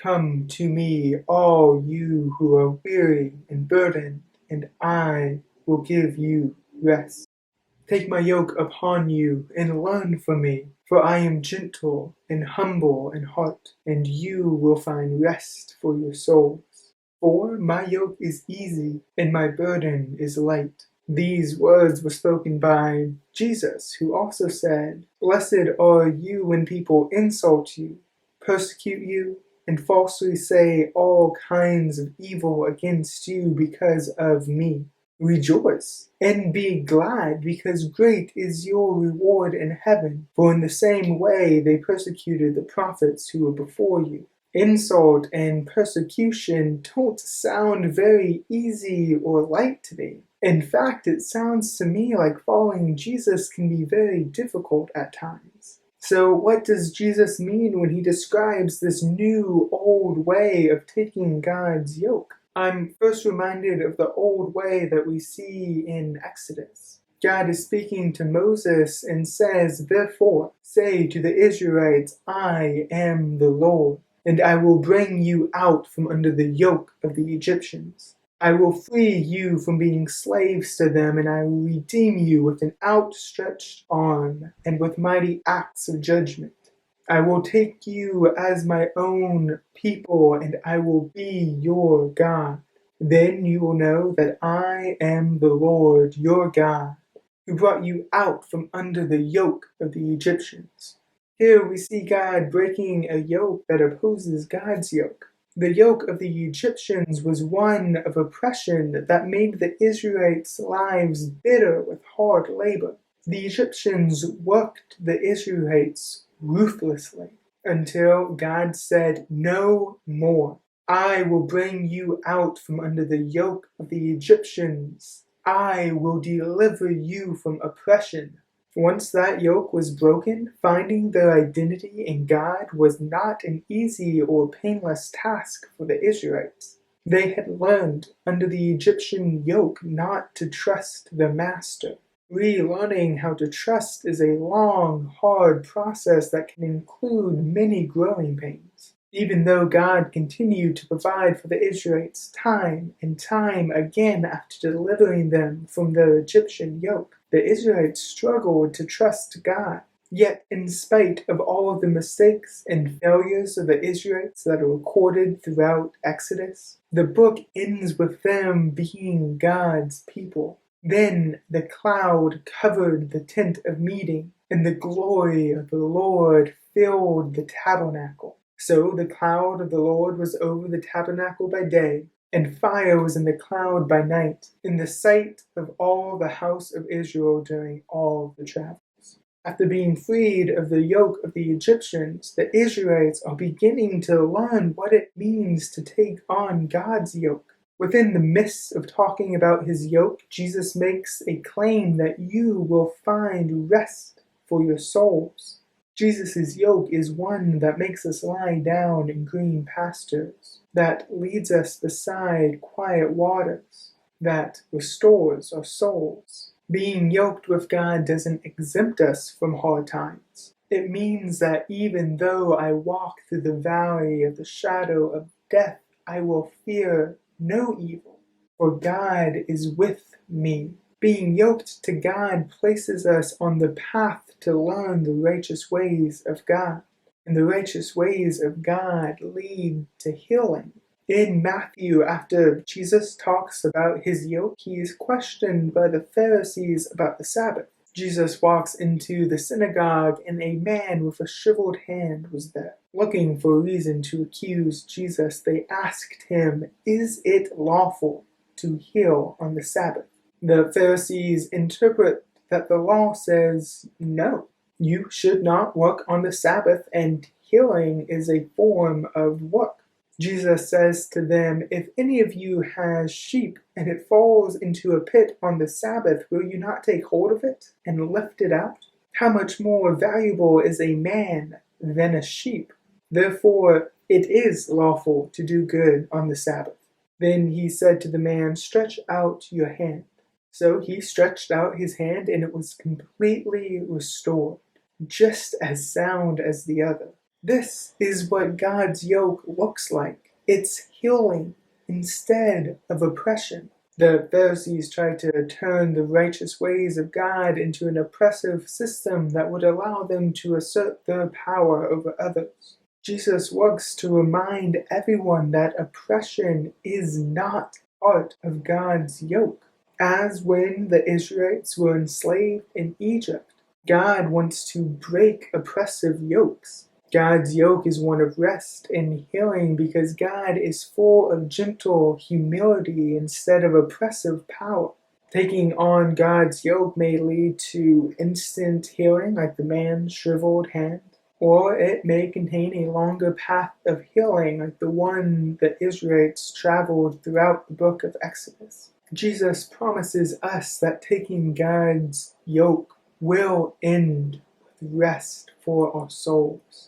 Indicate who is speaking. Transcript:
Speaker 1: Come to me, all you who are weary and burdened, and I will give you rest. Take my yoke upon you and learn from me, for I am gentle and humble in heart, and you will find rest for your souls. For my yoke is easy and my burden is light. These words were spoken by Jesus, who also said, Blessed are you when people insult you, persecute you, and falsely say all kinds of evil against you because of me. Rejoice and be glad, because great is your reward in heaven. For in the same way they persecuted the prophets who were before you. Insult and persecution don't sound very easy or light to me. In fact, it sounds to me like following Jesus can be very difficult at times. So what does Jesus mean when he describes this new, old way of taking God's yoke? I'm first reminded of the old way that we see in Exodus. God is speaking to Moses and says, Therefore, say to the Israelites, I am the Lord, and I will bring you out from under the yoke of the Egyptians. I will free you from being slaves to them, and I will redeem you with an outstretched arm and with mighty acts of judgment. I will take you as my own people, and I will be your God. Then you will know that I am the Lord your God, who brought you out from under the yoke of the Egyptians. Here we see God breaking a yoke that opposes God's yoke. The yoke of the Egyptians was one of oppression that made the Israelites' lives bitter with hard labor. The Egyptians worked the Israelites ruthlessly until God said, No more. I will bring you out from under the yoke of the Egyptians. I will deliver you from oppression. Once that yoke was broken, finding their identity in God was not an easy or painless task for the Israelites. They had learned under the Egyptian yoke not to trust the master. Relearning how to trust is a long, hard process that can include many growing pains. Even though God continued to provide for the Israelites time and time again after delivering them from their Egyptian yoke, the Israelites struggled to trust God. Yet, in spite of all of the mistakes and failures of the Israelites that are recorded throughout Exodus, the book ends with them being God's people. Then the cloud covered the tent of meeting, and the glory of the Lord filled the tabernacle. So the cloud of the Lord was over the tabernacle by day, and fire was in the cloud by night, in the sight of all the house of Israel during all the travels. After being freed of the yoke of the Egyptians, the Israelites are beginning to learn what it means to take on God's yoke. Within the midst of talking about his yoke, Jesus makes a claim that you will find rest for your souls. Jesus' yoke is one that makes us lie down in green pastures, that leads us beside quiet waters, that restores our souls. Being yoked with God doesn't exempt us from hard times. It means that even though I walk through the valley of the shadow of death, I will fear no evil, for God is with me. Being yoked to God places us on the path to learn the righteous ways of God, and the righteous ways of God lead to healing. In Matthew, after Jesus talks about his yoke, he is questioned by the Pharisees about the Sabbath. Jesus walks into the synagogue, and a man with a shriveled hand was there. Looking for a reason to accuse Jesus, they asked him, Is it lawful to heal on the Sabbath? The Pharisees interpret that the law says, no, you should not work on the Sabbath, and healing is a form of work. Jesus says to them, If any of you has sheep and it falls into a pit on the Sabbath, will you not take hold of it and lift it out? How much more valuable is a man than a sheep? Therefore, it is lawful to do good on the Sabbath. Then he said to the man, Stretch out your hand. So he stretched out his hand, and it was completely restored, just as sound as the other. This is what God's yoke looks like. It's healing instead of oppression. The Pharisees tried to turn the righteous ways of God into an oppressive system that would allow them to assert their power over others. Jesus works to remind everyone that oppression is not part of God's yoke. As when the Israelites were enslaved in Egypt, God wants to break oppressive yokes. God's yoke is one of rest and healing because God is full of gentle humility instead of oppressive power. Taking on God's yoke may lead to instant healing, like the man's shriveled hand, or it may contain a longer path of healing, like the one the Israelites traveled throughout the book of Exodus. Jesus promises us that taking God's yoke will end with rest for our souls.